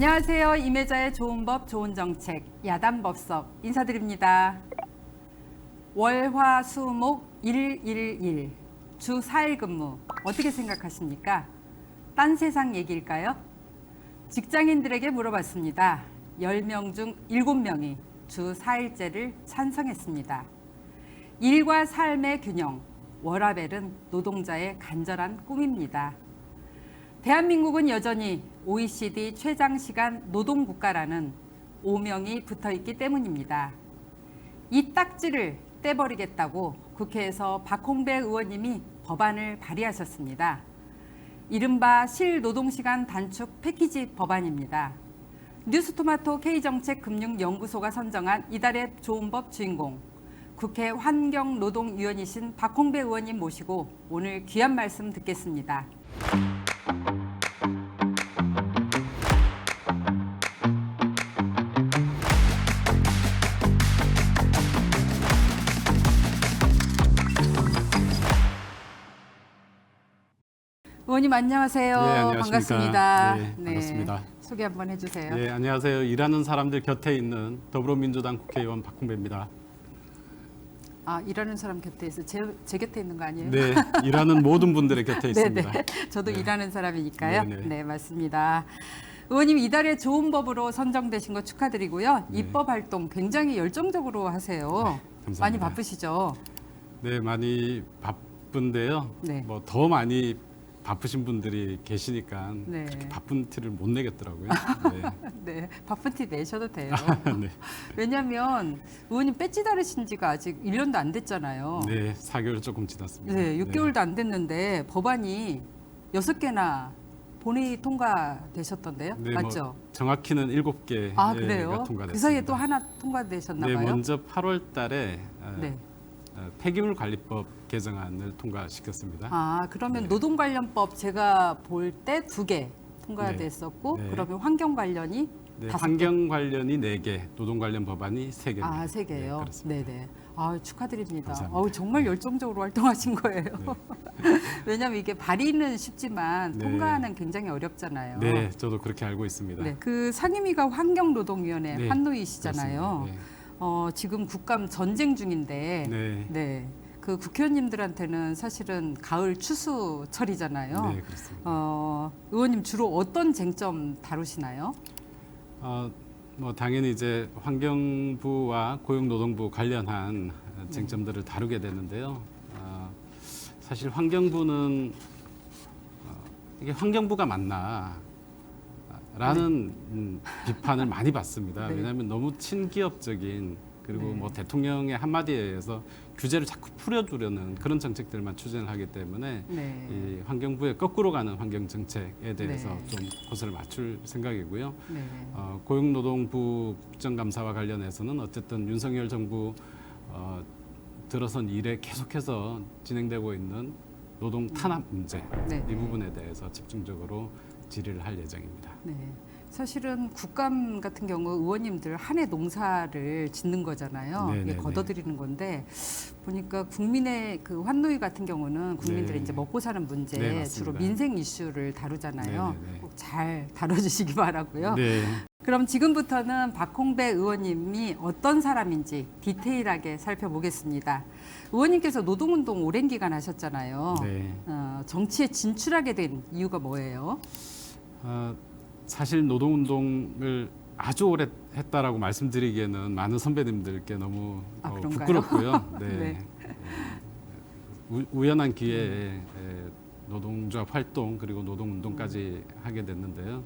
안녕하세요. 임혜자의 좋은 법, 좋은 정책, 야단법석 인사드립니다. 월, 화, 수, 목 111, 주 4일 근무 어떻게 생각하십니까? 딴 세상 얘기일까요? 직장인들에게 물어봤습니다. 10명 중 7명이 주 4일제를 찬성했습니다. 일과 삶의 균형, 워라밸은 노동자의 간절한 꿈입니다. 대한민국은 여전히 OECD 최장시간 노동국가라는 오명이 붙어있기 때문입니다. 이 딱지를 떼버리겠다고 국회에서 박홍배 의원님이 법안을 발의하셨습니다. 이른바 실노동시간 단축 패키지 법안입니다. 뉴스토마토 K정책금융연구소가 선정한 이달의 좋은 법 주인공, 국회 환경노동위원이신 박홍배 의원님 모시고 오늘 귀한 말씀 듣겠습니다. 의원님 안녕하세요. 네, 안녕하십니까. 반갑습니다. 네, 반갑습니다. 소개 한번 해주세요. 네, 안녕하세요. 일하는 사람들 곁에 있는 더불어민주당 국회의원 박홍배입니다. 아, 일하는 사람 곁에 있어. 제 곁에 있는 거 아니에요? 네, 일하는 모든 분들의 곁에 있습니다. 네네. 저도 네. 일하는 사람이니까요. 네네. 네, 맞습니다. 의원님 이달에 좋은 법으로 선정되신 거 축하드리고요. 네. 입법 활동 굉장히 열정적으로 하세요. 감사합니다. 많이 바쁘시죠? 네, 많이 바쁜데요. 네. 뭐 더 많이 바쁘신 분들이 계시니까 네. 그렇게 바쁜 티를 못 내겠더라고요. 네, 바쁜 티 내셔도 돼요. 네. 네. 왜냐하면 의원님 배지 다르신 지가 아직 1년도 안 됐잖아요. 네, 4개월 조금 지났습니다. 네, 6개월도 안 됐는데 법안이 6개나 본회의 통과되셨던데요? 네, 맞죠? 뭐 정확히는 7개가 아, 그래요? 통과됐습니다. 그 사이에 또 하나 통과되셨나 네, 봐요? 먼저 8월 달에 네. 폐기물 관리법 개정안을 통과시켰습니다. 아, 그러면 네. 노동 관련법 제가 볼 때 2개 통과됐었고 네. 네. 그러면 환경 관련이 네, 5개. 환경 관련이 4개, 노동 관련 법안이 3개입니다. 아, 3개요. 그렇습니다. 네, 네. 아, 축하드립니다. 감사합니다. 정말 열정적으로 활동하신 거예요. 네. 왜냐하면 이게 발의는 쉽지만 네. 통과하는 굉장히 어렵잖아요. 네, 저도 그렇게 알고 있습니다. 네, 그 상임위가 환경노동위원회 네, 환노위시잖아요. 그렇습니다. 지금 국감 전쟁 중인데, 네. 네, 그 국회의원님들한테는 사실은 가을 추수철이잖아요. 네, 그렇습니다. 의원님 주로 어떤 쟁점 다루시나요? 뭐 당연히 이제 환경부와 고용노동부 관련한 쟁점들을 다루게 되는데요. 사실 환경부는 이게 환경부가 맞나? 라는 비판을 많이 받습니다. 네. 왜냐하면 너무 친기업적인 그리고 네. 뭐 대통령의 한마디에 의해서 규제를 자꾸 풀어주려는 그런 정책들만 추진을 하기 때문에 네. 이 환경부의 거꾸로 가는 환경 정책에 대해서 네. 좀 고스를 맞출 생각이고요. 네. 고용노동부 국정감사와 관련해서는 어쨌든 윤석열 정부 들어선 일에 계속해서 진행되고 있는 노동 탄압 문제 네. 이 부분에 대해서 집중적으로 질의를 할 예정입니다. 네. 사실은 국감 같은 경우 의원님들 한 해 농사를 짓는 거잖아요. 네, 이게 네, 네. 걷어들이는 건데 보니까 국민의 그 환노위 같은 경우는 국민들이 네. 이제 먹고 사는 문제 네, 맞습니다. 주로 민생 이슈를 다루잖아요. 네, 네, 네. 꼭 잘 다뤄주시기 바라고요. 네, 그럼 지금부터는 박홍배 의원님이 어떤 사람인지 디테일하게 살펴보겠습니다. 의원님께서 노동운동 오랜 기간 하셨잖아요. 네. 정치에 진출하게 된 이유가 뭐예요? 사실 노동운동을 아주 오래 했다라고 말씀드리기에는 많은 선배님들께 너무 그런가요? 부끄럽고요. 네. 네. 우연한 기회에 노동조합 활동 그리고 노동운동까지 하게 됐는데요.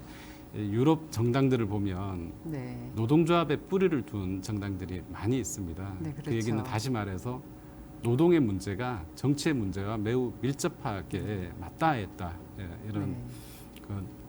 유럽 정당들을 보면 네. 노동조합에 뿌리를 둔 정당들이 많이 있습니다. 네, 그 그렇죠. 얘기는 다시 말해서 노동의 문제가 정치의 문제와 매우 밀접하게 맞닿아있다 이런 네.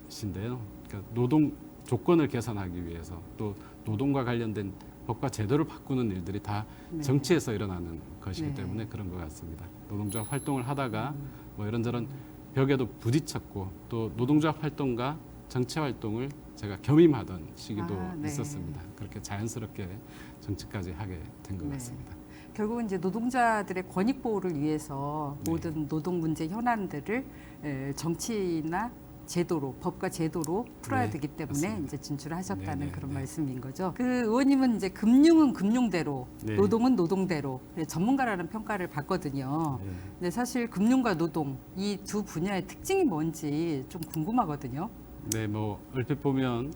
것인데요. 그러니까 노동 조건을 개선하기 위해서 또 노동과 관련된 법과 제도를 바꾸는 일들이 다 네. 정치에서 일어나는 것이기 네. 때문에 그런 것 같습니다. 노동조합 활동을 하다가 뭐 이런저런 벽에도 부딪혔고 또 노동조합 활동과 정치 활동을 제가 겸임하던 시기도 네. 있었습니다. 그렇게 자연스럽게 정치까지 하게 된 것 네. 같습니다. 결국은 이제 노동자들의 권익 보호를 위해서 네. 모든 노동 문제 현안들을 정치나 제도로 법과 제도로 풀어야 네, 되기 때문에 맞습니다. 이제 진출하셨다는 네네, 그런 네. 말씀인 거죠. 그 의원님은 이제 금융은 금융대로, 네. 노동은 노동대로 전문가라는 평가를 받거든요. 네. 근데 사실 금융과 노동 이 두 분야의 특징이 뭔지 좀 궁금하거든요. 네, 뭐 얼핏 보면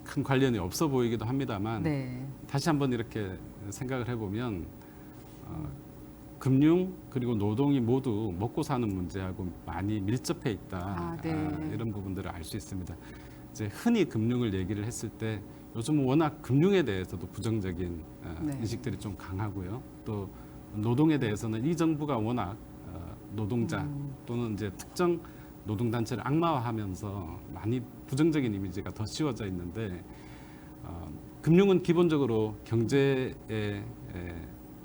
큰 관련이 없어 보이기도 합니다만 네, 다시 한번 이렇게 생각을 해보면 금융 그리고 노동이 모두 먹고 사는 문제하고 많이 밀접해 있다. 네. 이런 부분들을 알 수 있습니다. 이제 흔히 금융을 얘기를 했을 때 요즘 워낙 금융에 대해서도 부정적인 네. 인식들이 좀 강하고요. 또 노동에 대해서는 이 정부가 워낙 노동자 또는 이제 특정 노동단체를 악마화하면서 많이 부정적인 이미지가 더 씌워져 있는데 금융은 기본적으로 경제의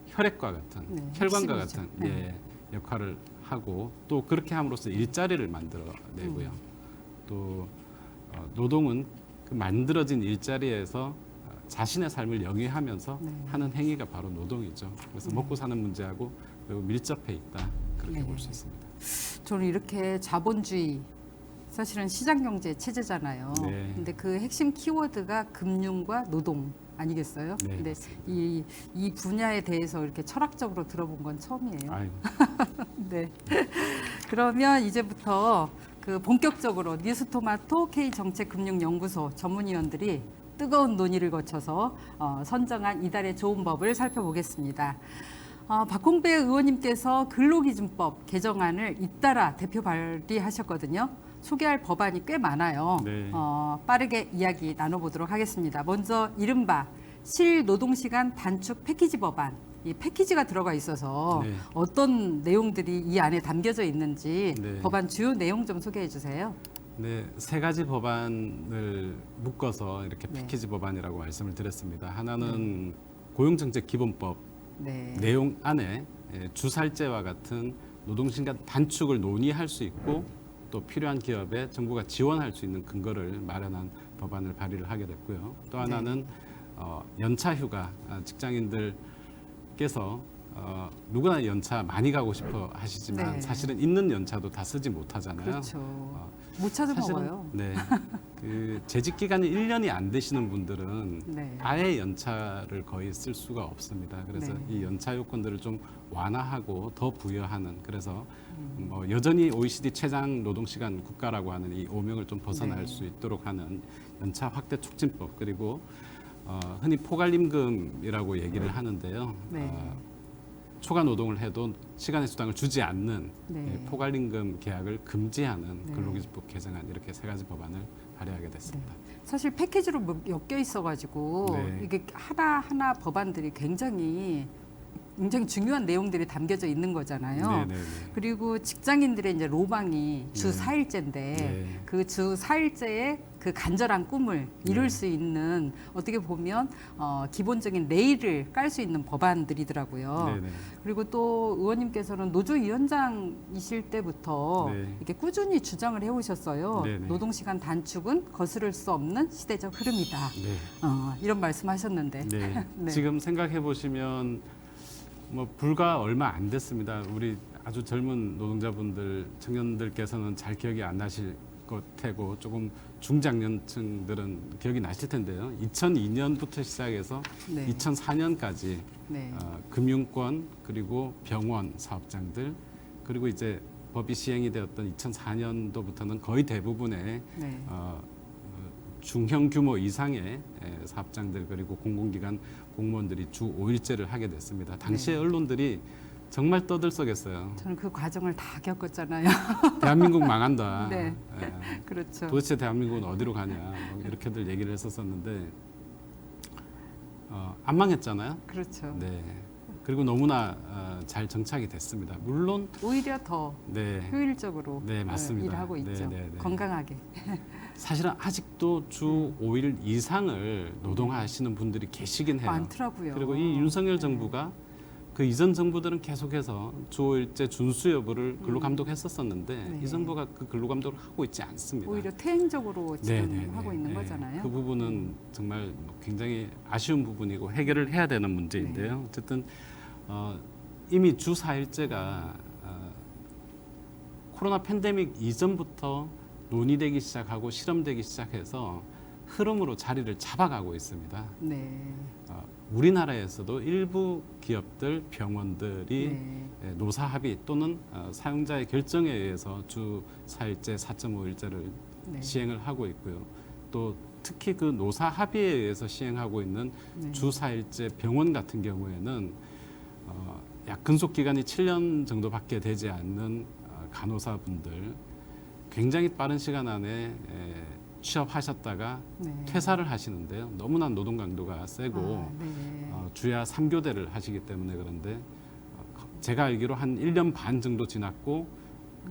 혈액과 같은 네, 혈관과 핵심이죠. 같은 네. 역할을 하고 또 그렇게 함으로써 일자리를 만들어내고요. 또 노동은 그 만들어진 일자리에서 자신의 삶을 영위하면서 네. 하는 행위가 바로 노동이죠. 그래서 네. 먹고 사는 문제하고 매우 밀접해 있다 그렇게 네. 볼 수 있습니다. 저는 이렇게 자본주의 사실은 시장 경제 체제잖아요. 네. 근데 그 핵심 키워드가 금융과 노동 아니겠어요? 네, 근데 맞습니다. 이 분야에 대해서 이렇게 철학적으로 들어본 건 처음이에요. 아이고, 네. 그러면 이제부터 그 본격적으로 뉴스토마토 K정책금융연구소 전문위원들이 뜨거운 논의를 거쳐서 선정한 이달의 좋은 법을 살펴보겠습니다. 박홍배 의원님께서 근로기준법 개정안을 잇따라 대표 발의하셨거든요. 소개할 법안이 꽤 많아요. 네. 빠르게 이야기 나눠보도록 하겠습니다. 먼저 이른바 실노동시간 단축 패키지 법안. 이 패키지가 들어가 있어서 네. 어떤 내용들이 이 안에 담겨져 있는지 네. 법안 주요 내용 좀 소개해 주세요. 네, 세 가지 법안을 묶어서 이렇게 네. 패키지 법안이라고 말씀을 드렸습니다. 하나는 고용정책기본법 네. 내용 안에 주살제와 같은 노동시간 단축을 논의할 수 있고 또 필요한 기업에 정부가 지원할 수 있는 근거를 마련한 법안을 발의를 하게 됐고요. 또 하나는 연차휴가 직장인들께서 누구나 연차 많이 가고 싶어 하시지만 네. 사실은 있는 연차도 다 쓰지 못하잖아요. 그렇죠. 못 찾아 먹어요. 네, 그 재직 기간이 1년이 안 되시는 분들은 네. 아예 연차를 거의 쓸 수가 없습니다. 그래서 네. 이 연차 요건들을 좀 완화하고 더 부여하는 그래서 뭐 여전히 OECD 최장 노동시간 국가라고 하는 이 오명을 좀 벗어날 네. 수 있도록 하는 연차 확대 촉진법 그리고 흔히 포괄임금이라고 얘기를 하는데요. 네. 초과 노동을 해도 시간의 수당을 주지 않는 네. 포괄임금 계약을 금지하는 네. 근로기준법 개정안 이렇게 세 가지 법안을 발의하게 됐습니다. 사실 패키지로 엮여 있어가지고 네. 이게 하나하나 법안들이 굉장히 중요한 내용들이 담겨져 있는 거잖아요. 네네네. 그리고 직장인들의 이제 로망이 주 네. 4일제인데 네. 그 주 4일제의 그 간절한 꿈을 이룰 네. 수 있는 어떻게 보면 기본적인 레일을 깔 수 있는 법안들이더라고요. 네네. 그리고 또 의원님께서는 노조위원장이실 때부터 네. 이렇게 꾸준히 주장을 해오셨어요. 네네. 노동시간 단축은 거스를 수 없는 시대적 흐름이다. 네. 이런 말씀하셨는데. 네. 네. 지금 생각해 보시면 뭐 불과 얼마 안 됐습니다. 우리 아주 젊은 노동자분들, 청년들께서는 잘 기억이 안 나실 것 테고 조금 중장년층들은 기억이 나실 텐데요. 2002년부터 시작해서 네. 2004년까지 네. 금융권 그리고 병원 사업장들 그리고 이제 법이 시행이 되었던 2004년도부터는 거의 대부분의 네. 중형 규모 이상의 사업장들 그리고 공공기관 공무원들이 주 5일제를 하게 됐습니다. 당시에 네. 언론들이 정말 떠들썩했어요. 저는 그 과정을 다 겪었잖아요. 대한민국 망한다. 네. 예. 그렇죠. 도대체 대한민국은 어디로 가냐 뭐 이렇게들 얘기를 했었었는데 안 망했잖아요. 그렇죠. 네. 그리고 너무나 잘 정착이 됐습니다. 물론 오히려 더 네. 효율적으로 네, 맞습니다. 일하고 네, 있죠. 네, 네. 건강하게. 사실은 아직도 주 5일 이상을 노동하시는 분들이 계시긴 해요. 많더라고요. 그리고 이 윤석열 네. 정부가 그 이전 정부들은 계속해서 주 5일제 준수 여부를 근로 감독했었었는데 네. 이 정부가 그 근로 감독을 하고 있지 않습니다. 오히려 퇴행적으로 지금 네, 네, 네, 하고 있는 네. 거잖아요. 그 부분은 정말 뭐 굉장히 아쉬운 부분이고 해결을 해야 되는 문제인데요. 네. 어쨌든 이미 주 4일제가 코로나 팬데믹 이전부터 논의되기 시작하고 실험되기 시작해서 흐름으로 자리를 잡아가고 있습니다. 네. 우리나라에서도 일부 기업들, 병원들이 네. 노사 합의 또는 사용자의 결정에 의해서 주 4일제, 4.5일제를 네. 시행을 하고 있고요. 또 특히 그 노사 합의에 의해서 시행하고 있는 네. 주 4일제 병원 같은 경우에는 약 근속 기간이 7년 정도밖에 되지 않는 간호사분들 굉장히 빠른 시간 안에 취업하셨다가 네. 퇴사를 하시는데요. 너무나 노동 강도가 세고 네. 주야 3교대를 하시기 때문에 그런데 제가 알기로 한 1년 반 정도 지났고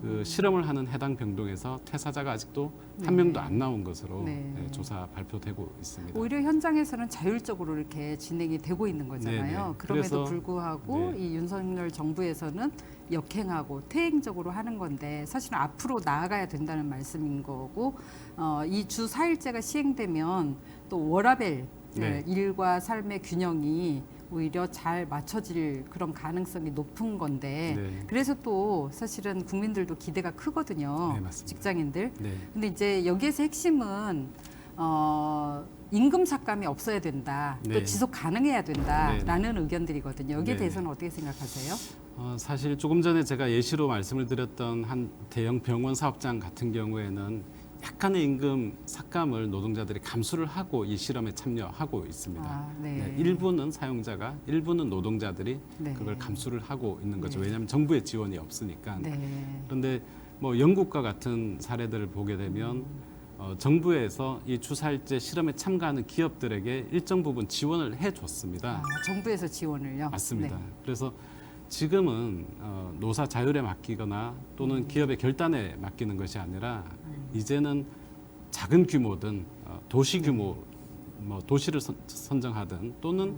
그 실험을 하는 해당 병동에서 퇴사자가 아직도 한 네. 명도 안 나온 것으로 네. 조사 발표되고 있습니다. 오히려 현장에서는 자율적으로 이렇게 진행이 되고 있는 거잖아요. 네네. 그럼에도 그래서, 불구하고 네. 이 윤석열 정부에서는 역행하고 퇴행적으로 하는 건데 사실은 앞으로 나아가야 된다는 말씀인 거고 이 주 4일제가 시행되면 또 워라밸 네. 일과 삶의 균형이 오히려 잘 맞춰질 그런 가능성이 높은 건데 네. 그래서 또 사실은 국민들도 기대가 크거든요. 네, 맞습니다. 직장인들. 네. 근데 이제 여기에서 핵심은 임금 삭감이 없어야 된다. 또 네. 지속 가능해야 된다라는 의견들이거든요. 여기에 네. 대해서는 어떻게 생각하세요? 사실 조금 전에 제가 예시로 말씀을 드렸던 한 대형 병원 사업장 같은 경우에는 약간의 임금 삭감을 노동자들이 감수를 하고 이 실험에 참여하고 있습니다. 네. 일부는 사용자가, 일부는 노동자들이 네. 그걸 감수를 하고 있는 거죠. 네. 왜냐하면 정부의 지원이 없으니까. 네. 그런데 뭐 영국과 같은 사례들을 보게 되면 정부에서 이 주사일제 실험에 참가하는 기업들에게 일정 부분 지원을 해줬습니다. 정부에서 지원을요? 맞습니다. 네. 그래서 지금은 노사 자율에 맡기거나 또는 기업의 결단에 맡기는 것이 아니라 이제는 작은 규모든 도시 규모, 뭐 도시를 선정하든 또는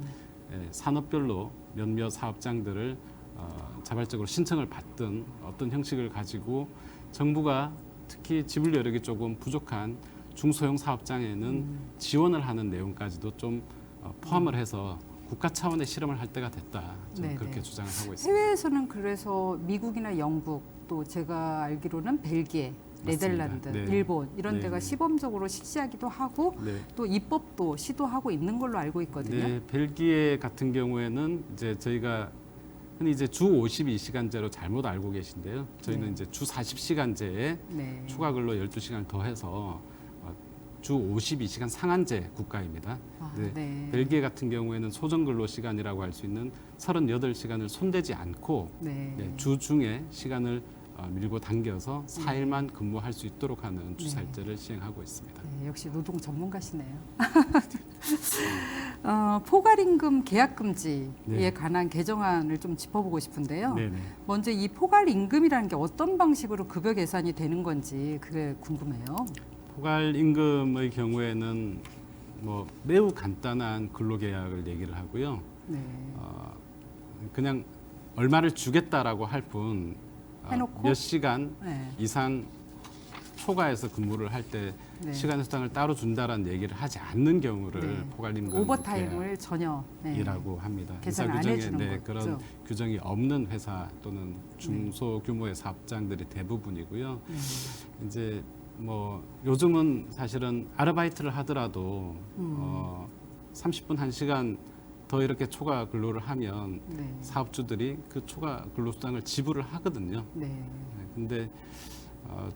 산업별로 몇몇 사업장들을 자발적으로 신청을 받든 어떤 형식을 가지고 정부가 특히 지불 여력이 조금 부족한 중소형 사업장에는 지원을 하는 내용까지도 좀 포함을 해서 국가 차원의 실험을 할 때가 됐다. 저는 네네. 그렇게 주장을 하고 있습니다. 해외에서는 그래서 미국이나 영국 또 제가 알기로는 벨기에, 네덜란드, 네. 일본 이런 네. 데가 시범적으로 실시하기도 하고 네. 또 입법도 시도하고 있는 걸로 알고 있거든요. 네, 벨기에 같은 경우에는 이제 저희가 흔히 이제 주 52시간제로 잘못 알고 계신데요. 저희는 네. 이제 주 40시간제에 네. 추가 근로 12시간을 더해서 주 52시간 상한제 국가입니다. 네. 벨기에 같은 경우에는 소정 근로 시간이라고 할 수 있는 38시간을 손대지 않고 네. 주 중에 시간을 밀고 당겨서 4일만 근무할 수 있도록 하는 네. 주사일제를 시행하고 있습니다. 네, 역시 노동 전문가시네요. 포괄임금 계약금지에 네. 관한 개정안을 좀 짚어보고 싶은데요. 네네. 먼저 이 포괄임금이라는 게 어떤 방식으로 급여 계산이 되는 건지 그게 궁금해요. 포괄 임금의 경우에는 뭐 매우 간단한 근로계약을 얘기를 하고요. 네. 그냥 얼마를 주겠다라고 할 뿐 해놓고? 몇 시간 네. 이상 초과해서 근무를 할 때 네. 시간 수당을 따로 준다라는 얘기를 하지 않는 경우를 네. 포괄 임금 오버타임을 전혀 이라고 합니다. 계산 안 규정에 해주는 그런 거죠. 규정이 없는 회사 또는 중소규모의 사업장들이 대부분이고요. 이제 뭐 요즘은 사실은 아르바이트를 하더라도 30분 1시간 더 이렇게 초과 근로를 하면 네. 사업주들이 그 초과 근로수당을 지불을 하거든요. 네. 근데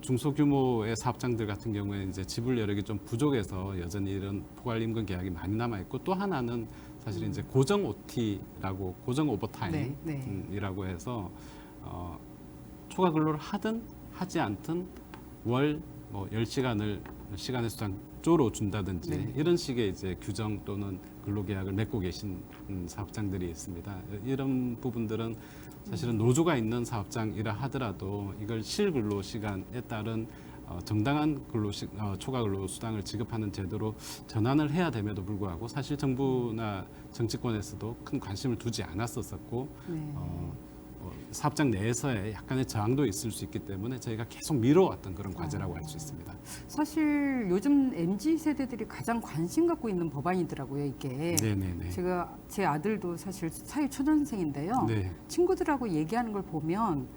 중소규모의 사업장들 같은 경우에 이제 지불 여력이 좀 부족해서 여전히 이런 포괄임금 계약이 많이 남아 있고 또 하나는 사실 이제 고정 OT라고 고정 오버타임이라고 해서 초과 근로를 하든 하지 않든 월 뭐 10시간을 시간의 수당 쪼로 준다든지 네. 이런 식의 이제 규정 또는 근로계약을 맺고 계신 사업장들이 있습니다. 이런 부분들은 사실은 노조가 있는 사업장이라 하더라도 이걸 실근로 시간에 따른 정당한 초과 근로 수당을 지급하는 제도로 전환을 해야 됨에도 불구하고 사실 정부나 정치권에서도 큰 관심을 두지 않았었고 네. 사업장 내에서의 약간의 저항도 있을 수 있기 때문에 저희가 계속 미뤄왔던 그런 과제라고 할 수 있습니다. 사실 요즘 MZ 세대들이 가장 관심 갖고 있는 법안이더라고요, 이게. 네네네. 제가 제 아들도 사실 사회 초년생인데요. 네. 친구들하고 얘기하는 걸 보면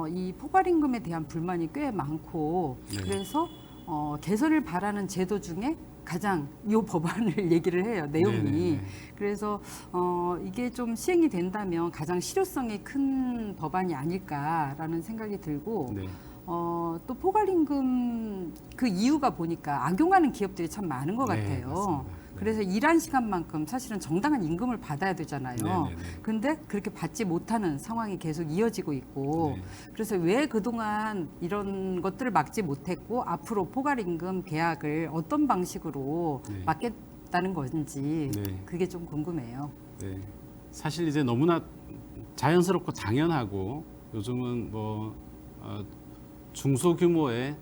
이 포괄임금에 대한 불만이 꽤 많고 네. 그래서 개선을 바라는 제도 중에 가장 이 법안을 얘기를 해요. 내용이. 네네네. 그래서 이게 좀 시행이 된다면 가장 실효성이 큰 법안이 아닐까라는 생각이 들고 네. 또 포괄임금 그 이유가 보니까 악용하는 기업들이 참 많은 것 네, 같아요. 맞습니다. 그래서 일한 시간만큼 사실은 정당한 임금을 받아야 되잖아요. 네네네. 근데 그렇게 받지 못하는 상황이 계속 이어지고 있고 네. 그래서 왜 그동안 이런 것들을 막지 못했고 앞으로 포괄임금 계약을 어떤 방식으로 네. 막겠다는 건지 네. 그게 좀 궁금해요. 네. 사실 이제 너무나 자연스럽고 당연하고 요즘은 뭐 중소규모의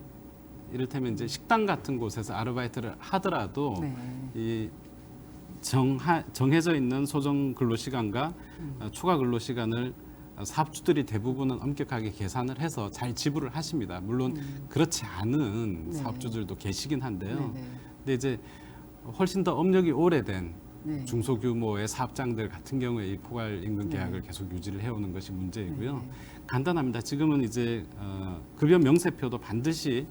이를테면 이제 식당 같은 곳에서 아르바이트를 하더라도 네. 이 정해져 있는 소정 근로 시간과 추가 근로 시간을 사업주들이 대부분은 엄격하게 계산을 해서 잘 지불을 하십니다. 물론 그렇지 않은 네. 사업주들도 계시긴 한데요. 네, 네. 근데 이제 훨씬 더 업력이 오래된 네. 중소규모의 사업장들 같은 경우에 이 포괄 임금 네. 계약을 계속 유지를 해오는 것이 문제이고요. 네. 간단합니다. 지금은 이제 급여 명세표도 반드시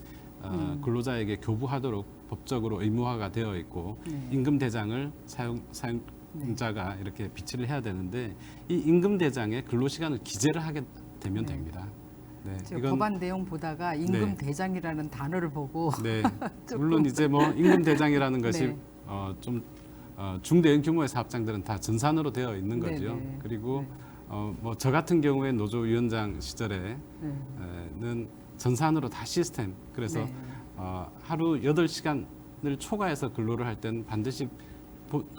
근로자에게 교부하도록 법적으로 의무화가 되어 있고 네. 임금 대장을 사용자가 이렇게 비치를 해야 되는데 이 임금 대장에 근로 시간을 기재를 하게 되면 네. 됩니다. 네, 제가 법안 내용 보다가 임금 네. 대장이라는 단어를 보고 네, 조금. 물론 이제 뭐 임금 대장이라는 것이 네. 좀 중대형 규모의 사업장들은 다 전산으로 되어 있는 네, 거죠. 네. 그리고 네. 뭐 저 같은 경우에 노조위원장 시절에는 네. 전산으로 다 시스템. 그래서 네. 하루 8시간을 초과해서 근로를 할 때는 반드시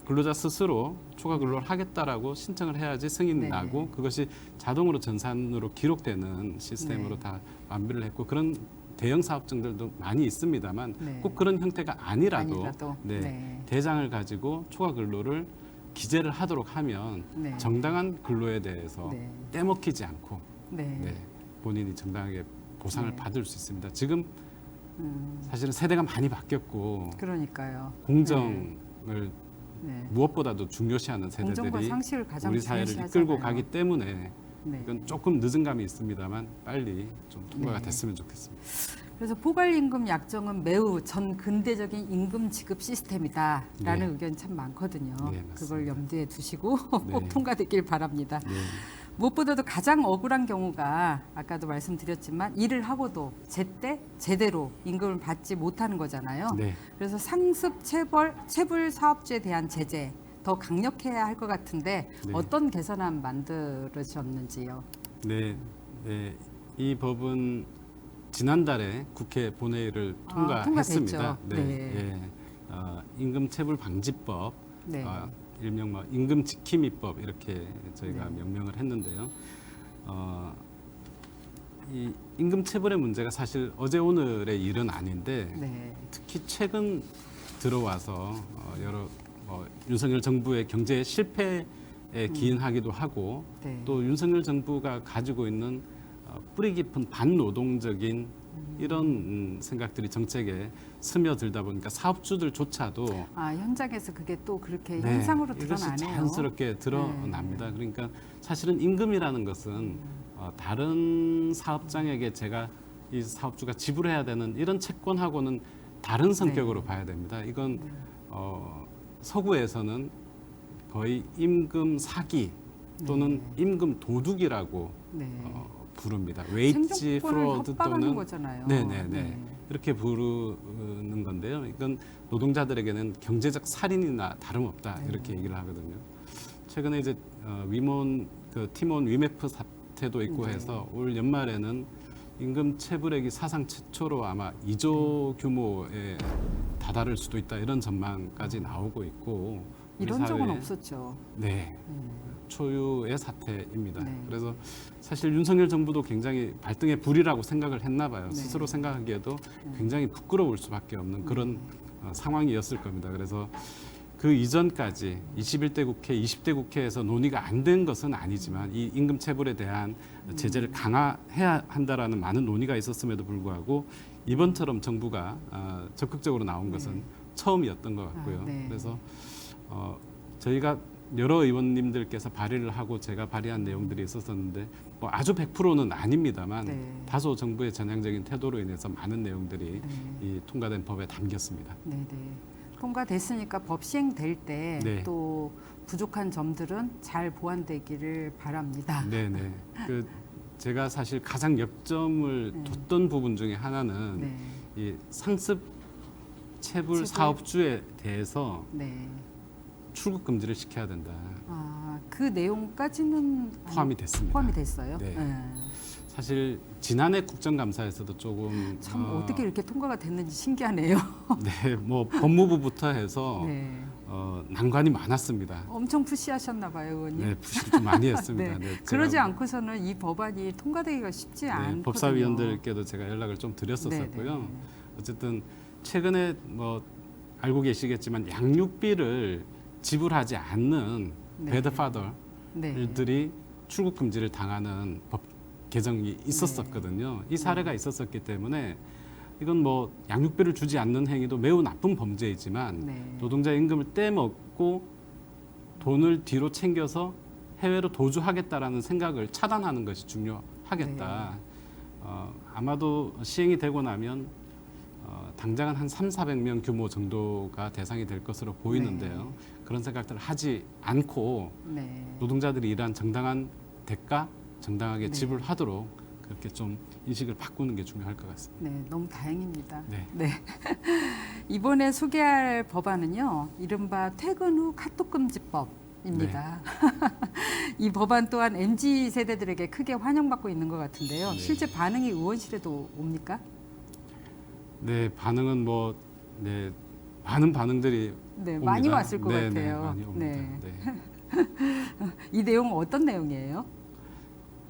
근로자 스스로 초과 근로를 하겠다라고 신청을 해야지 승인이 네. 나고 그것이 자동으로 전산으로 기록되는 시스템으로 네. 다 완비를 했고 그런 대형 사업장들도 많이 있습니다만 네. 꼭 그런 형태가 아니라도, 네. 네, 대장을 가지고 초과 근로를 기재를 하도록 하면 네. 정당한 근로에 대해서 네. 떼먹히지 않고 네. 네, 본인이 정당하게 보상을 네. 받을 수 있습니다. 지금 음, 사실은 세대가 많이 바뀌었고 그러니까요. 공정을 네. 무엇보다도 중요시하는 공정과 세대들이 상식을 가장 우리 사회를 중요시하잖아요. 이끌고 가기 때문에 네. 이건 조금 늦은 감이 있습니다만 빨리 좀 통과가 네. 됐으면 좋겠습니다. 그래서 포괄임금 약정은 매우 전 근대적인 임금 지급 시스템이다라는 네. 의견이 참 많거든요. 네, 맞습니다. 그걸 염두에 두시고 네. 꼭 통과되길 바랍니다. 네. 무엇보다도 가장 억울한 경우가 아까도 말씀드렸지만 일을 하고도 제때 제대로 임금을 받지 못하는 거잖아요. 네. 그래서 상습 체불 사업주에 대한 제재 더 강력해야 할 것 같은데 네. 어떤 개선안 만들으셨는지요? 네, 네. 이 법은 지난달에 국회 본회의를 통과했습니다. 통과됐죠. 네. 예. 임금 체불 방지법, 네. 일명 뭐 임금 지킴이법 이렇게 저희가 네. 명명을 했는데요. 이 임금 체불의 문제가 사실 어제 오늘의 일은 아닌데 네. 특히 최근 들어와서 여러 윤석열 정부의 경제 실패에 기인하기도 하고 네. 또 윤석열 정부가 가지고 있는 뿌리 깊은 반노동적인 이런 생각들이 정책에 스며들다 보니까 사업주들조차도 현장에서 그게 또 그렇게 네, 현상으로 이것이 드러나네요. 자연스럽게 드러납니다. 그러니까 사실은 임금이라는 것은 다른 사업장에게 제가 이 사업주가 지불해야 되는 이런 채권하고는 다른 성격으로 네. 봐야 됩니다. 이건 서구에서는 거의 임금 사기 또는 임금 도둑이라고 네. 부릅니다. 웨이지 생존권을 프로드 협박하는 또는 거잖아요. 네네네 이렇게 부르는 건데요. 이건 노동자들에게는 경제적 살인이나 다름없다 네. 이렇게 얘기를 하거든요. 최근에 이제 위몬 티몬 위메프 사태도 있고 네. 해서 올 연말에는 임금 체불액이 사상 최초로 아마 2조 규모에 다다를 수도 있다 이런 전망까지 나오고 있고 우리 이런 적은 사회에 없었죠. 네. 초유의 사태입니다. 네. 그래서 사실 윤석열 정부도 굉장히 발등의 불이라고 생각을 했나 봐요. 네. 스스로 생각하기에도 굉장히 부끄러울 수밖에 없는 그런 상황이었을 겁니다. 그래서 그 이전까지 21대 국회, 20대 국회에서 논의가 안 된 것은 아니지만 이 임금 체불에 대한 제재를 강화해야 한다라는 많은 논의가 있었음에도 불구하고 이번처럼 정부가 적극적으로 나온 것은 처음이었던 것 같고요. 네. 그래서 저희가 여러 의원님들께서 발의를 하고 제가 발의한 내용들이 있었었는데 뭐 아주 100%는 아닙니다만 네. 다소 정부의 전향적인 태도로 인해서 많은 내용들이 이 통과된 법에 담겼습니다. 네네. 통과됐으니까 법 시행될 때 네. 또 부족한 점들은 잘 보완되기를 바랍니다. 네네. 그 제가 사실 가장 역점을 네. 뒀던 부분 중에 하나는 네. 이 상습 체불 체불? 사업주에 대해서 네. 출국 금지를 시켜야 된다. 아, 그 내용까지는 포함이 됐습니다. 포함이 됐어요. 네. 네. 사실 지난해 국정감사에서도 조금 참 어떻게 이렇게 통과가 됐는지 신기하네요. 네, 뭐 법무부부터 해서 네. 난관이 많았습니다. 엄청 푸시하셨나 봐요, 의원님. 네, 부실 좀 많이 했습니다. 네. 네, 그러지 제가, 않고서는 이 법안이 통과되기가 쉽지 네, 않거든요. 법사위원들께도 제가 연락을 좀 드렸었었고요. 네, 네. 어쨌든 최근에 뭐 알고 계시겠지만 양육비를 지불하지 않는 네. 배드파더들이 출국 금지를 당하는 법 개정이 있었었거든요. 이 사례가 있었었기 때문에 이건 뭐 양육비를 주지 않는 행위도 매우 나쁜 범죄이지만 네. 노동자 임금을 떼먹고 돈을 뒤로 챙겨서 해외로 도주하겠다라는 생각을 차단하는 것이 중요하겠다. 아마도 시행이 되고 나면 당장은 한 300~400명 규모 정도가 대상이 될 것으로 보이는데요. 그런 생각들을 하지 않고 네. 노동자들이 일한 정당한 대가 정당하게 네. 지불하도록 그렇게 좀 인식을 바꾸는 게 중요할 것 같습니다. 네, 너무 다행입니다. 네. 이번에 소개할 법안은요, 이른바 퇴근 후 카톡 금지법입니다. 이 법안 또한 MZ 세대들에게 크게 환영받고 있는 것 같은데요. 네. 실제 반응이 의원실에도 옵니까? 네, 반응은 뭐 네, 많은 반응들이 네, 옵니다. 많이 왔을 것 네, 같아요. 네, 많이 옵니다. 네. 네. 이 내용은 어떤 내용이에요?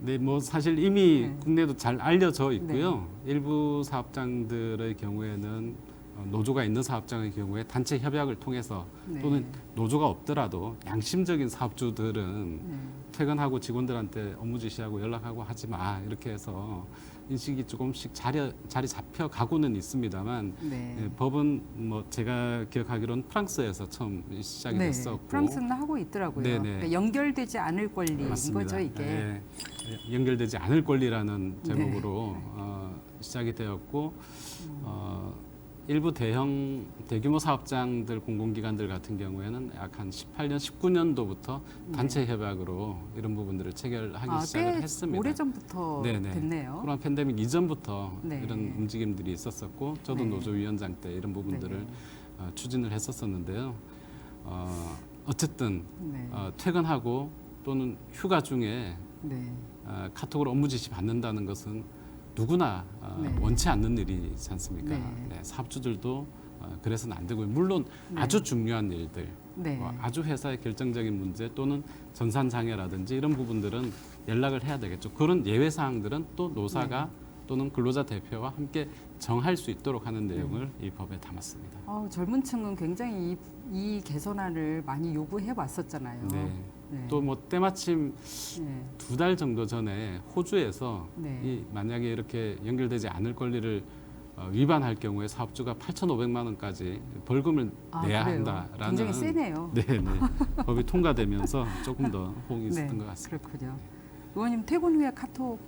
네, 뭐 사실 이미 네. 국내도 잘 알려져 있고요. 일부 사업장들의 경우에는 노조가 있는 사업장의 경우에 단체 협약을 통해서 네. 또는 노조가 없더라도 양심적인 사업주들은 네. 퇴근하고 직원들한테 업무 지시하고 연락하고 하지 마 이렇게 해서 인식이 조금씩 자리 잡혀 가고는 있습니다만 네. 예, 법은 뭐 제가 기억하기로는 프랑스에서 처음 시작이 네, 됐었고 프랑스는 하고 있더라고요. 네네. 그러니까 연결되지 않을 권리인 맞습니다. 거죠, 이게. 예, 연결되지 않을 권리라는 네. 제목으로 시작이 되었고 일부 대규모 사업장들 공공기관들 같은 경우에는 약 한 18년, 19년도부터 단체 협약으로 이런 부분들을 체결하기 시작을 꽤 했습니다. 오래전부터 네네. 됐네요. 코로나 팬데믹 이전부터 네. 이런 움직임들이 있었었고 저도 네. 노조위원장 때 이런 부분들을 네. 추진을 했었었는데요. 어쨌든 네. 퇴근하고 또는 휴가 중에 네. 카톡으로 업무 지시 받는다는 것은 누구나 네. 원치 않는 일이지 않습니까? 네. 네, 사업주들도 그래서는 안 되고요. 물론 네. 아주 중요한 일들, 네. 뭐 아주 회사의 결정적인 문제 또는 전산 장애라든지 이런 부분들은 연락을 해야 되겠죠. 그런 예외 사항들은 또 노사가 또는 근로자 대표와 함께 정할 수 있도록 하는 내용을 이 법에 담았습니다. 젊은 층은 굉장히 이 개선안을 많이 요구해 왔었잖아요. 네. 네. 또 뭐 때마침 네. 2달 정도 전에 호주에서 네. 이 만약에 이렇게 연결되지 않을 권리를 위반할 경우에 사업주가 8,500만 원까지 벌금을 내야 그래요? 한다라는 굉장히 세네요. 네, 법이 통과되면서 조금 더 호응이 있었던 것 같습니다. 그렇군요. 의원님 퇴근 후에 카톡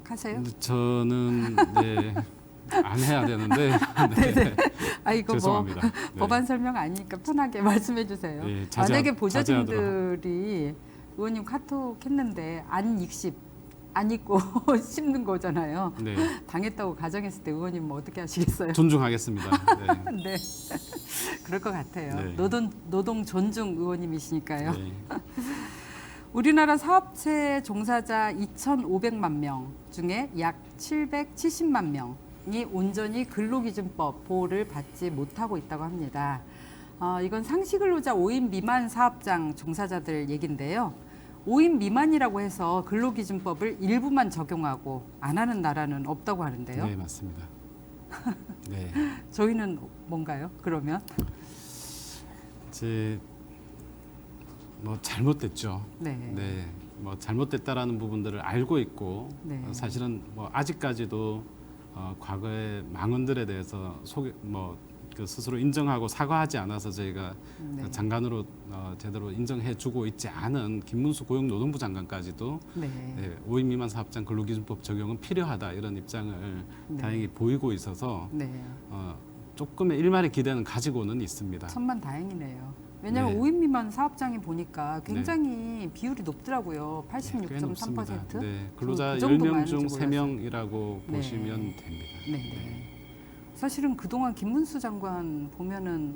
하세요? 근데 저는 안 해야 되는데 이거 죄송합니다. 네. 법안 설명 아니니까 편하게 말씀해 주세요. 네, 만약에 자제하도록 보좌진들이 의원님 카톡 했는데 안 읽고 씹는 거잖아요. 네, 당했다고 가정했을 때 의원님 뭐 어떻게 하시겠어요? 존중하겠습니다. 네. 네, 그럴 것 같아요. 네. 노동 존중 의원님이시니까요. 네. 우리나라 사업체 종사자 2,500만 명 중에 약 770만 명이 온전히 근로기준법 보호를 받지 못하고 있다고 합니다. 이건 상시근로자 5인 미만 사업장 종사자들 얘긴데요. 5인 미만이라고 해서 근로기준법을 일부만 적용하고 안 하는 나라는 없다고 하는데요. 네, 맞습니다. 네. 저희는 뭔가요? 그러면? 이제 뭐 잘못됐죠. 네. 네, 뭐 잘못됐다라는 부분들을 알고 있고 네. 사실은 뭐 아직까지도 과거의 망언들에 대해서 그 스스로 인정하고 사과하지 않아서 저희가 네. 장관으로 제대로 인정해주고 있지 않은 김문수 고용노동부 장관까지도 네. 네, 5인 미만 사업장 근로기준법 적용은 필요하다 이런 입장을 네. 다행히 보이고 있어서 네. 조금의 일말의 기대는 가지고는 있습니다. 천만 다행이네요. 왜냐하면 네. 5인 미만 사업장이 보니까 굉장히 비율이 높더라고요. 꽤 높습니다. 86.3%. 네, 근로자 그 정도 10명 많은지 중 몰랐어요. 3명이라고 네. 보시면 됩니다. 네. 사실은 그동안 김문수 장관 보면은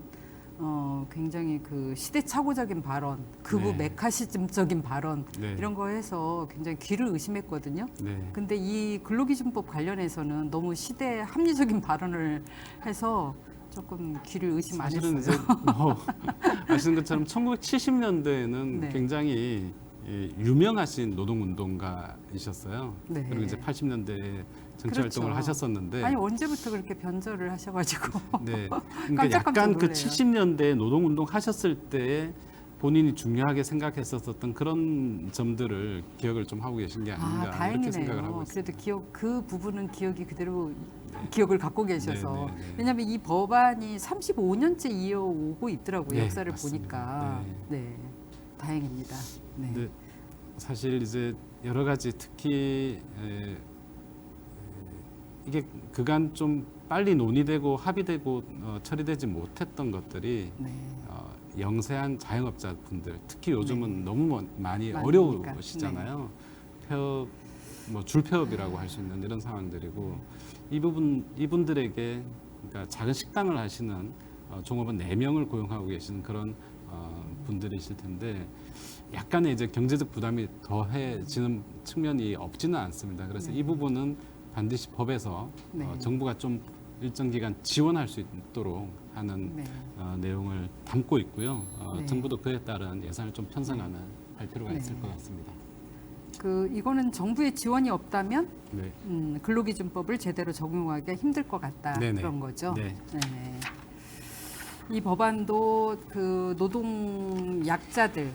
굉장히 그 시대착오적인 발언, 극우 네. 메카시즘적인 발언 네. 이런 거 해서 굉장히 귀를 의심했거든요. 네. 근데 이 근로기준법 관련해서는 너무 시대 합리적인 발언을 해서 조금 귀를 의심 안 사실은 했어요. 이제 뭐 아시는 것처럼 1970년대에는 네. 굉장히 유명하신 노동운동가이셨어요. 네. 그리고 이제 80년대에 정치활동을 그렇죠. 하셨었는데, 아니 언제부터 그렇게 변절을 하셔가지고 네, 그러니까 깜짝깜짝 약간 그 놀래요. 70년대 노동운동 하셨을 때 본인이 중요하게 생각했었던 그런 점들을 기억을 좀 하고 계신 게 아닌가 이렇게 생각을 하고 다행이네요. 있습니다. 그래도 기억 그 부분은 기억이 그대로 기억을 갖고 계셔서 네, 네, 네. 왜냐하면 이 법안이 35년째 이어오고 있더라고요. 네, 역사를 맞습니다. 보니까 네. 다행입니다. 네. 근데 사실 이제 여러 가지 특히 이게 그간 좀 빨리 논의되고 합의되고 처리되지 못했던 것들이 네. 영세한 자영업자분들 특히 요즘은 네. 너무 많이 많으니까. 어려우시잖아요. 폐업, 뭐 줄폐업이라고 할 수 있는 이런 상황들이고 이분들에게 그러니까 작은 식당을 하시는 종업원 4명을 고용하고 계시는 그런 분들이실 텐데 약간의 이제 경제적 부담이 더해지는 측면이 없지는 않습니다. 그래서 네. 이 부분은 반드시 법에서 네. 정부가 좀 일정 기간 지원할 수 있도록 하는 네. 내용을 담고 있고요. 네. 정부도 그에 따른 예산을 좀 편성하는 할 필요가 네. 있을 것 같습니다. 이거는 정부의 지원이 없다면 네. 근로기준법을 제대로 적용하기가 힘들 것 같다 네네. 그런 거죠. 네. 네네. 이 법안도 그 노동 약자들의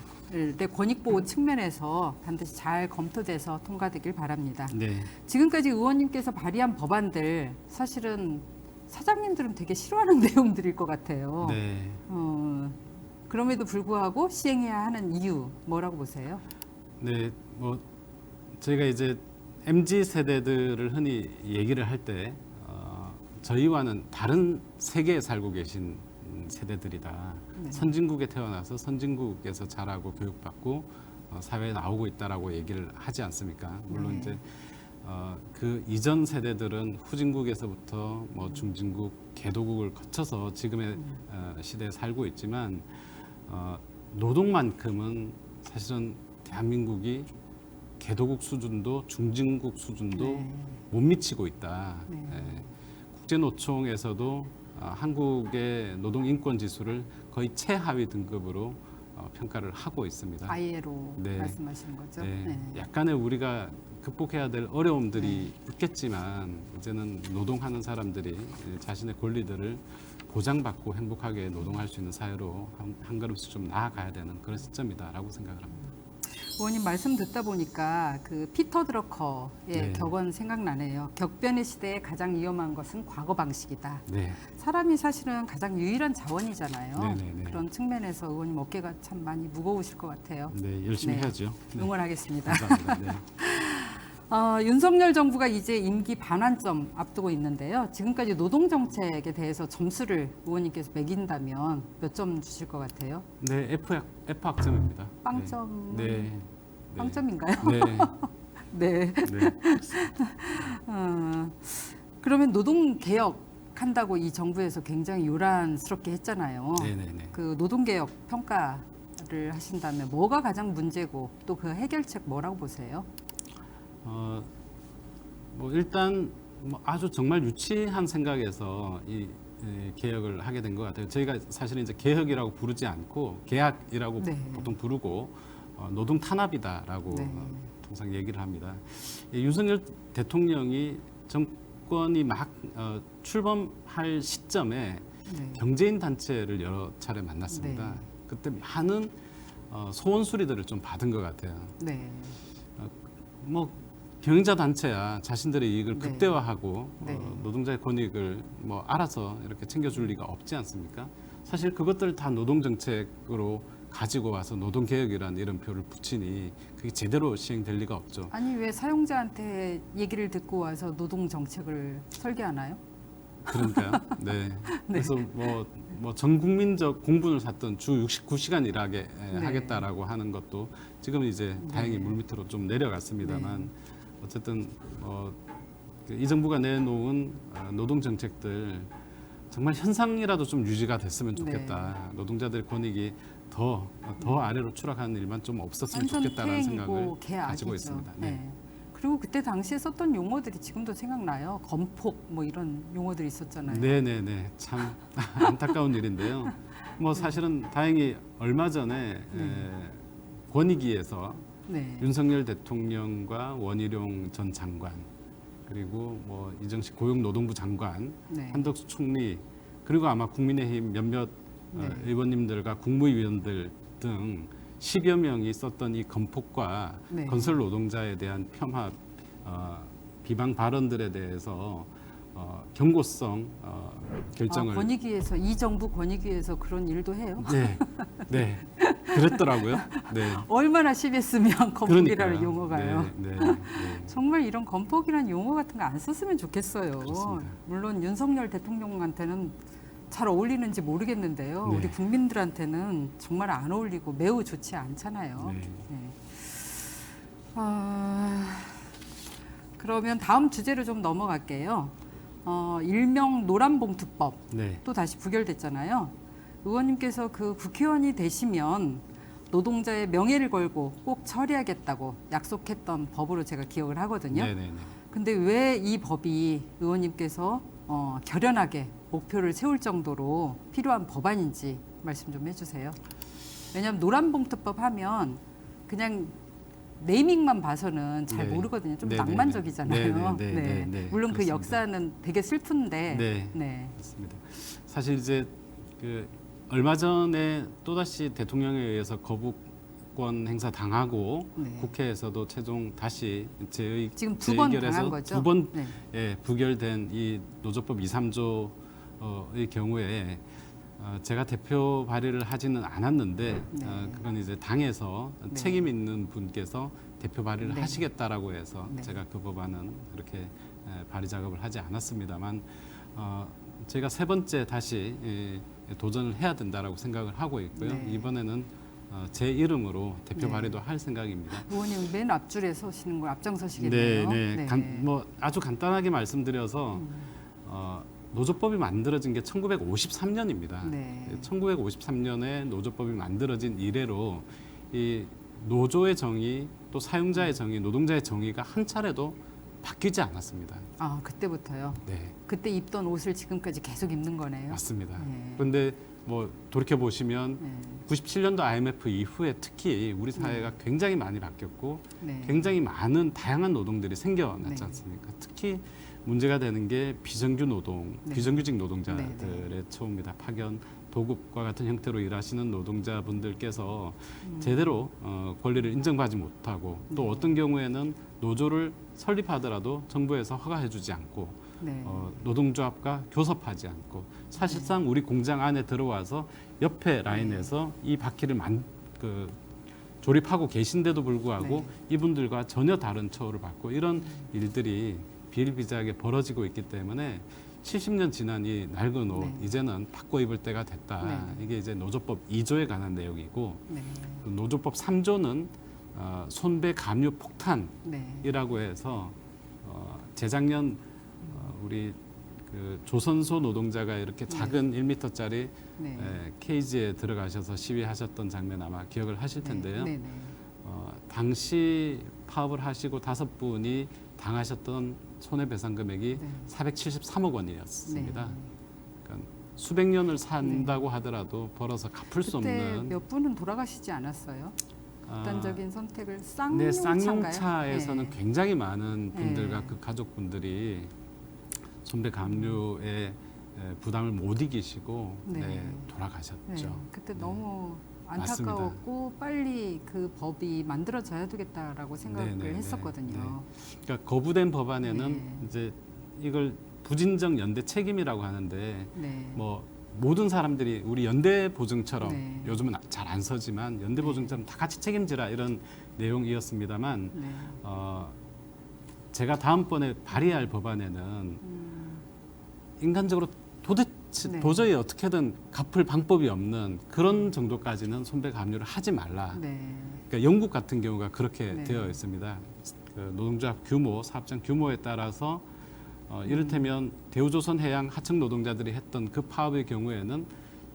권익 보호 측면에서 반드시 잘 검토돼서 통과되길 바랍니다. 네. 지금까지 의원님께서 발의한 법안들 사실은 사장님들은 되게 싫어하는 내용들일 것 같아요. 네. 그럼에도 불구하고 시행해야 하는 이유 뭐라고 보세요? 네. 뭐 저희가 이제 MZ 세대들을 흔히 얘기를 할 때 저희와는 다른 세계에 살고 계신 세대들이다. 네. 선진국에 태어나서 선진국에서 자라고 교육받고 사회에 나오고 있다라고 얘기를 하지 않습니까? 물론 네. 이제 그 이전 세대들은 후진국에서부터 뭐 중진국, 개도국을 거쳐서 지금의 시대에 살고 있지만 노동만큼은 사실은 대한민국이 개도국 수준도 중진국 수준도 네. 못 미치고 있다. 네. 국제노총에서도 한국의 노동인권 지수를 거의 최하위 등급으로 평가를 하고 있습니다. ILO 네. 말씀하시는 거죠? 네. 약간의 우리가 극복해야 될 어려움들이 있겠지만 이제는 노동하는 사람들이 자신의 권리들을 보장받고 행복하게 노동할 수 있는 사회로 한 걸음씩 좀 나아가야 되는 그런 시점이다라고 생각을 합니다. 의원님 말씀 듣다 보니까 그 피터 드러커의 네. 격언 생각나네요. 격변의 시대에 가장 위험한 것은 과거 방식이다. 네. 사람이 사실은 가장 유일한 자원이잖아요. 네네네. 그런 측면에서 의원님 어깨가 참 많이 무거우실 것 같아요. 네, 열심히 네. 해야죠. 네. 응원하겠습니다. 감사합니다. 네. 윤석열 정부가 이제 임기 반환점 앞두고 있는데요. 지금까지 노동 정책에 대해서 점수를 의원님께서 매긴다면 몇 점 주실 것 같아요? 네, F 학점입니다. 빵점. 네. 네. 빵점인가요? 네. 네. 네. 그러면 노동 개혁 한다고 이 정부에서 굉장히 요란스럽게 했잖아요. 네, 네, 네. 그 노동 개혁 평가를 하신다면 뭐가 가장 문제고 또 그 해결책 뭐라고 보세요? 뭐 일단 뭐 아주 정말 유치한 생각에서 이 개혁을 하게 된 것 같아요. 저희가 사실은 이제 개혁이라고 부르지 않고 계약이라고 네. 보통 부르고 노동 탄압이다라고 네. 통상 얘기를 합니다. 윤석열 대통령이 정권이 막 출범할 시점에 네. 경제인 단체를 여러 차례 만났습니다. 네. 그때 많은 소원 수리들을 좀 받은 것 같아요. 네. 뭐 경영자 단체야 자신들의 이익을 네. 극대화하고 네. 노동자의 권익을 뭐 알아서 이렇게 챙겨줄 리가 없지 않습니까? 사실 그것들 다 노동 정책으로 가지고 와서 노동 개혁이라는 이름표를 붙이니 그게 제대로 시행될 리가 없죠. 아니 왜 사용자한테 얘기를 듣고 와서 노동 정책을 설계하나요? 그러니까요. 네. 그래서 뭐 전 국민적 공분을 샀던 주 69시간 일하게 네. 하겠다라고 하는 것도 지금 이제 다행히 네. 물밑으로 좀 내려갔습니다만 어쨌든 이 정부가 내놓은 노동 정책들 정말 현상이라도 좀 유지가 됐으면 좋겠다. 노동자들의 권익이 더 아래로 추락하는 일만 좀 없었으면 완전 좋겠다라는 태행이고 생각을 개악이죠. 가지고 있습니다. 네. 네. 그리고 그때 당시에 썼던 용어들이 지금도 생각나요. 건폭 뭐 이런 용어들이 있었잖아요. 네네네 참 안타까운 일인데요. 뭐 사실은 다행히 얼마 전에 권익위에서 네. 윤석열 대통령과 원희룡 전 장관 그리고 뭐 이정식 고용노동부 장관, 네. 한덕수 총리 그리고 아마 국민의힘 몇몇 네. 의원님들과 국무위원들 등 10여 명이 썼던 이 건폭과 네. 건설 노동자에 대한 폄하 비방 발언들에 대해서 경고성 결정을 권익위에서 이 정부 권익위에서 그런 일도 해요. 네 그랬더라고요. 네. 얼마나 심했으면 건폭이라는 그러니까요. 용어가요. 네. 정말 이런 건폭이라는 용어 같은 거 안 썼으면 좋겠어요. 그렇습니다. 물론 윤석열 대통령한테는 잘 어울리는지 모르겠는데요. 네. 우리 국민들한테는 정말 안 어울리고 매우 좋지 않잖아요. 네. 네. 그러면 다음 주제로 좀 넘어갈게요. 일명 노란봉투법 네. 또 다시 부결됐잖아요. 의원님께서 그 국회의원이 되시면 노동자의 명예를 걸고 꼭 처리하겠다고 약속했던 법으로 제가 기억을 하거든요. 네네네. 근데 왜 이 법이 의원님께서 결연하게 목표를 세울 정도로 필요한 법안인지 말씀 좀 해주세요. 왜냐하면 노란봉투법 하면 그냥 네이밍만 봐서는 잘 네. 모르거든요. 좀 네, 낭만적이잖아요. 네. 물론 그 그렇습니다. 역사는 되게 슬픈데. 네. 그렇습니다. 사실 이제 그 얼마 전에 또다시 대통령에 의해서 거부권 행사 당하고 네. 국회에서도 최종 다시 지금 두 번 당한 재의결해서 거죠? 두 번 네. 부결된 이 노조법 2, 3조의 경우에 제가 대표 발의를 하지는 않았는데 네. 그건 이제 당에서 네. 책임 있는 분께서 대표 발의를 네. 하시겠다라고 해서 네. 제가 그 법안은 그렇게 발의 작업을 하지 않았습니다만 제가 세 번째 다시 도전을 해야 된다라고 생각을 하고 있고요. 네. 이번에는 제 이름으로 대표 네. 발의도 할 생각입니다. 의원님 맨 앞줄에 서시는 걸 앞장서시겠네요. 뭐 아주 간단하게 말씀드려서 노조법이 만들어진 게 1953년입니다. 네. 1953년에 노조법이 만들어진 이래로 이 노조의 정의, 또 사용자의 정의, 노동자의 정의가 한 차례도 바뀌지 않았습니다. 아, 그때부터요. 네, 그때 입던 옷을 지금까지 계속 입는 거네요. 맞습니다. 네. 그런데 뭐 돌이켜 보시면 네. 97년도 IMF 이후에 특히 우리 사회가 굉장히 많이 바뀌었고 네. 굉장히 많은 다양한 노동들이 생겨났지 네. 않습니까? 특히 문제가 되는 게 비정규 노동, 네. 비정규직 노동자들의 네, 처우입니다. 파견, 도급과 같은 형태로 일하시는 노동자분들께서 제대로 권리를 인정받지 못하고 또 어떤 경우에는 노조를 설립하더라도 정부에서 허가해주지 않고 네. 노동조합과 교섭하지 않고 사실상 우리 공장 안에 들어와서 옆에 라인에서 이 바퀴를 조립하고 계신데도 불구하고 네. 이분들과 전혀 다른 처우를 받고 이런 일들이 비일비재하게 벌어지고 있기 때문에 70년 지난 이 낡은 옷 네. 이제는 바꿔 입을 때가 됐다. 네. 이게 이제 노조법 2조에 관한 내용이고 네. 그 노조법 3조는 손배 감유 폭탄이라고 네. 해서 재작년 우리 그 조선소 노동자가 이렇게 작은 1m짜리 네. 케이지에 들어가셔서 시위하셨던 장면 아마 기억을 하실 텐데요. 네. 네. 당시 파업을 하시고 5분이 당하셨던 손해배상 금액이 네. 473억 원이었습니다. 네. 그러니까 수백 년을 산다고 하더라도 벌어서 갚을 수 그때 없는 몇 분은 돌아가시지 않았어요? 극단적인 선택을 네, 쌍용차인가요? 쌍용차에서는 네. 굉장히 많은 분들과 네. 그 가족분들이 손배 감류의 부담을 못 이기시고 네. 돌아가셨죠. 네. 그때 너무 안타까웠고 빨리 그 법이 만들어져야 되겠다라고 생각을 네네네. 했었거든요. 그러니까 거부된 법안에는 네. 이제 이걸 부진정 연대 책임이라고 하는데 네. 뭐 모든 사람들이 우리 연대 보증처럼 네. 요즘은 잘 안 서지만 연대 보증처럼 다 같이 책임지라 이런 내용이었습니다만 네. 제가 다음번에 발의할 법안에는 인간적으로 네. 도저히 어떻게든 갚을 방법이 없는 그런 정도까지는 손배가 압류를 하지 말라. 네. 그러니까 영국 같은 경우가 그렇게 네. 되어 있습니다. 그 노동조합 규모, 사업장 규모에 따라서 이를테면 대우조선해양 하청 노동자들이 했던 그 파업의 경우에는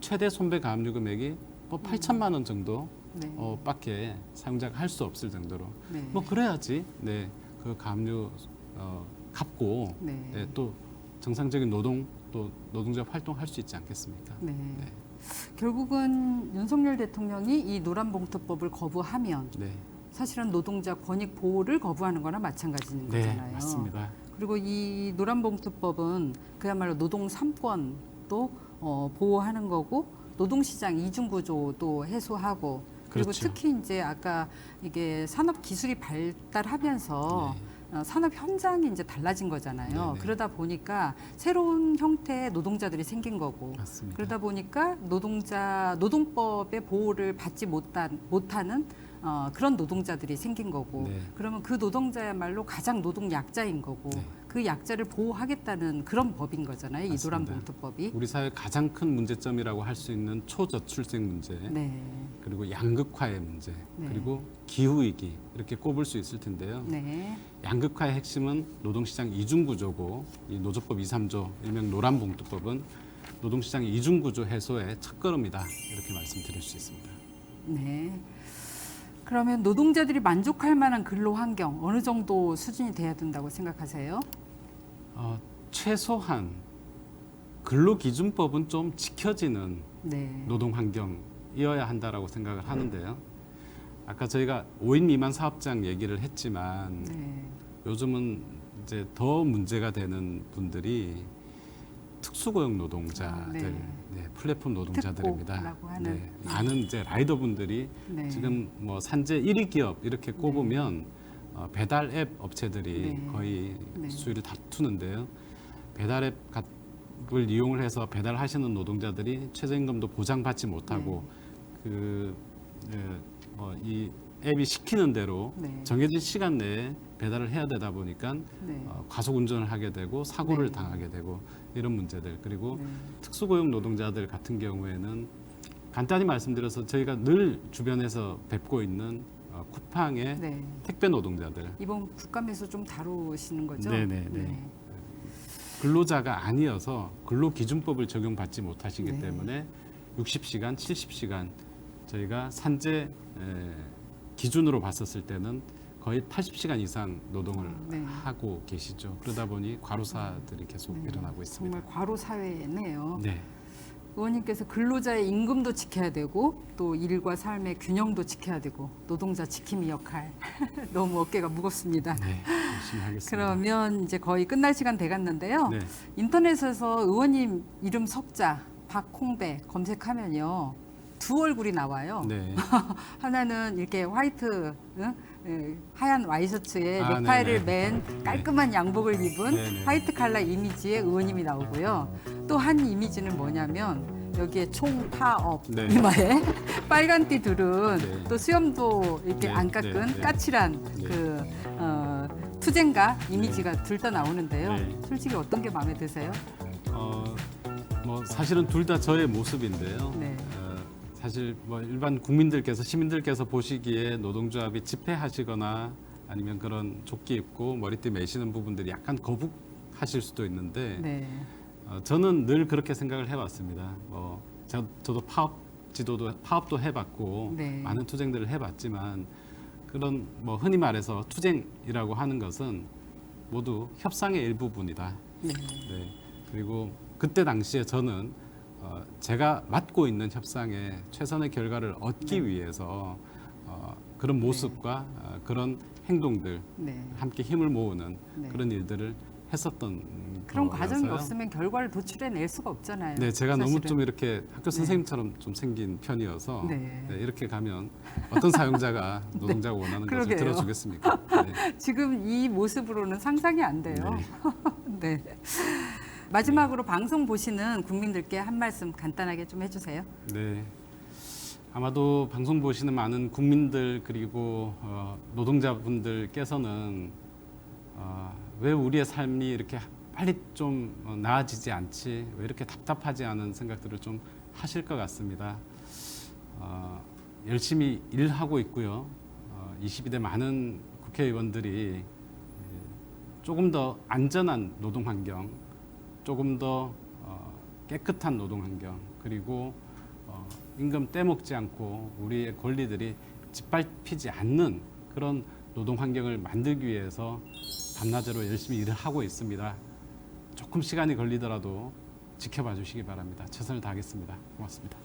최대 손배가압류 금액이 뭐 8천만 원 정도 네. 밖에 사용자가 할 수 없을 정도로 네. 뭐 그래야지 그 가압류 갚고 네. 또 정상적인 노동조합 활동할 수 있지 않겠습니까? 네. 결국은 윤석열 대통령이 이 노란봉투법을 거부하면 네. 사실은 노동자 권익 보호를 거부하는 거나 마찬가지인 네, 거잖아요. 맞습니다. 그리고 이 노란봉투법은 그야말로 노동 3권도 보호하는 거고 노동시장 이중구조도 해소하고 그리고 그렇죠. 특히 이제 아까 이게 산업 기술이 발달하면서 산업 현장이 이제 달라진 거잖아요. 네네. 그러다 보니까 새로운 형태의 노동자들이 생긴 거고 맞습니다. 그러다 보니까 노동법의 보호를 받지 못하는 그런 노동자들이 생긴 거고 네. 그러면 그 노동자야말로 가장 노동 약자인 거고 네. 그 약자를 보호하겠다는 그런 법인 거잖아요. 이 맞습니다. 노란봉투법이. 우리 사회 가장 큰 문제점이라고 할 수 있는 초저출생 문제, 네. 그리고 양극화의 문제, 네. 그리고 기후위기 이렇게 꼽을 수 있을 텐데요. 네. 양극화의 핵심은 노동시장 이중구조고 이 노조법 2, 3조 일명 노란봉투법은 노동시장 이중구조 해소의 첫걸음이다 이렇게 말씀드릴 수 있습니다. 네. 그러면 노동자들이 만족할 만한 근로 환경 어느 정도 수준이 돼야 된다고 생각하세요? 최소한 근로기준법은 좀 지켜지는 네. 노동 환경이어야 한다라고 생각을 하는데요. 아까 저희가 5인 미만 사업장 얘기를 했지만 네. 요즘은 이제 더 문제가 되는 분들이 특수고용 노동자들, 네. 플랫폼 노동자들입니다. 특고라고 하는. 많은 이제 라이더분들이 네. 지금 뭐 산재 1위 기업 이렇게 꼽으면 배달 앱 업체들이 네. 거의 네. 수위를 다투는데요. 배달 앱을 이용을 해서 배달하시는 노동자들이 최저임금도 보장받지 못하고 이 앱이 시키는 대로 네. 정해진 시간 내에 배달을 해야 되다 보니까 네. 과속 운전을 하게 되고 사고를 네. 당하게 되고 이런 문제들 그리고 네. 특수고용 노동자들 같은 경우에는 간단히 말씀드려서 저희가 늘 주변에서 뵙고 있는 쿠팡의 네. 택배 노동자들 이번 국감에서 좀 다루시는 거죠? 네네네. 근로자가 아니어서 근로기준법을 적용받지 못하시기 네. 때문에 60시간, 70시간 저희가 산재 기준으로 봤었을 때는 거의 80시간 이상 노동을 네. 하고 계시죠. 그러다 보니 과로사들이 계속 일어나고 있습니다. 정말 과로 사회네요. 네, 의원님께서 근로자의 임금도 지켜야 되고 또 일과 삶의 균형도 지켜야 되고 노동자 지킴이 역할 너무 어깨가 무겁습니다. 네, 열심히 하겠습니다. 그러면 이제 거의 끝날 시간 돼갔는데요. 네, 인터넷에서 의원님 이름 석자 박홍배 검색하면요 두 얼굴이 나와요. 네, 하나는 이렇게 화이트 하얀 와이셔츠에 아, 넥타이를 네네. 맨 깔끔한 양복을 입은 네네. 화이트 칼라 이미지의 의원님이 나오고요. 또 한 이미지는 뭐냐면 여기에 총파업 네. 이마에 빨간 띠 두른 네. 또 수염도 이렇게 네, 안 깎은 네, 네. 까칠한 네. 그 투쟁가 이미지가 둘 다 나오는데요. 네. 솔직히 어떤 게 마음에 드세요? 뭐 사실은 둘 다 저의 모습인데요. 네. 사실 뭐 일반 국민들께서 시민들께서 보시기에 노동조합이 집회하시거나 아니면 그런 조끼 입고 머리띠 매시는 부분들이 약간 거북하실 수도 있는데 네. 저는 늘 그렇게 생각을 해왔습니다. 저도 파업도 해봤고 네. 많은 투쟁들을 해봤지만 그런 뭐 흔히 말해서 투쟁이라고 하는 것은 모두 협상의 일부분이다. 네. 네. 그리고 그때 당시에 저는 제가 맡고 있는 협상에 최선의 결과를 얻기 위해서 그런 모습과 그런 행동들 네. 함께 힘을 모으는 네. 그런 일들을 했었던 그런 과정이 거여서요. 없으면 결과를 도출해낼 수가 없잖아요. 네, 제가 너무 사실은. 좀 이렇게 학교 선생님처럼 좀 생긴 편이어서 네. 네, 이렇게 가면 어떤 사용자가 노동자가 원하는 것을 그러게요. 들어주겠습니까? 네. 지금 이 모습으로는 상상이 안 돼요. 네. 마지막으로 방송 보시는 국민들께 한 말씀 간단하게 좀 해주세요. 네. 아마도 방송 보시는 많은 국민들 그리고 노동자분들께서는 왜 우리의 삶이 이렇게 빨리 좀 나아지지 않지? 왜 이렇게 답답하지 않은 생각들을 좀 하실 것 같습니다. 열심히 일하고 있고요. 22대 많은 국회의원들이 조금 더 안전한 노동 환경, 조금 더 깨끗한 노동 환경, 그리고 임금 떼먹지 않고 우리의 권리들이 짓밟히지 않는 그런 노동 환경을 만들기 위해서 밤낮으로 열심히 일을 하고 있습니다. 조금 시간이 걸리더라도 지켜봐 주시기 바랍니다. 최선을 다하겠습니다. 고맙습니다.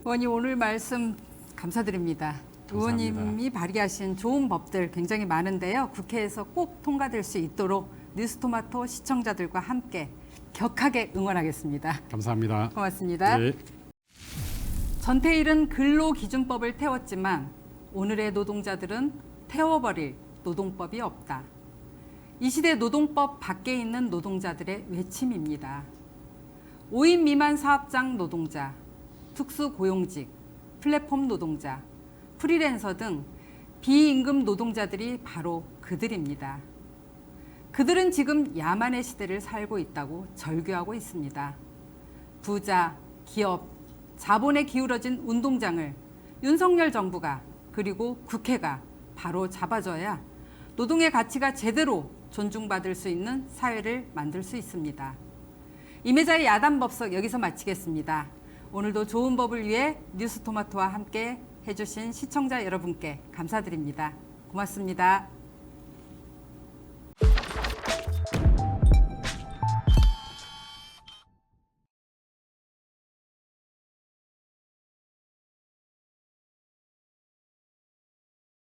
의원님 오늘 말씀 감사드립니다. 감사합니다. 의원님이 발의하신 좋은 법들 굉장히 많은데요. 국회에서 꼭 통과될 수 있도록 뉴스토마토 시청자들과 함께 격하게 응원하겠습니다. 감사합니다. 고맙습니다. 네. 전태일은 근로기준법을 태웠지만 오늘의 노동자들은 태워버릴 노동법이 없다. 이 시대 노동법 밖에 있는 노동자들의 외침입니다. 5인 미만 사업장 노동자, 특수고용직, 플랫폼 노동자, 프리랜서 등 비임금 노동자들이 바로 그들입니다. 그들은 지금 야만의 시대를 살고 있다고 절규하고 있습니다. 부자, 기업, 자본에 기울어진 운동장을 윤석열 정부가 그리고 국회가 바로 잡아줘야 노동의 가치가 제대로 존중받을 수 있는 사회를 만들 수 있습니다. 임혜자의 야단법석 여기서 마치겠습니다. 오늘도 좋은 법을 위해 뉴스토마토와 함께 해주신 시청자 여러분께 감사드립니다. 고맙습니다.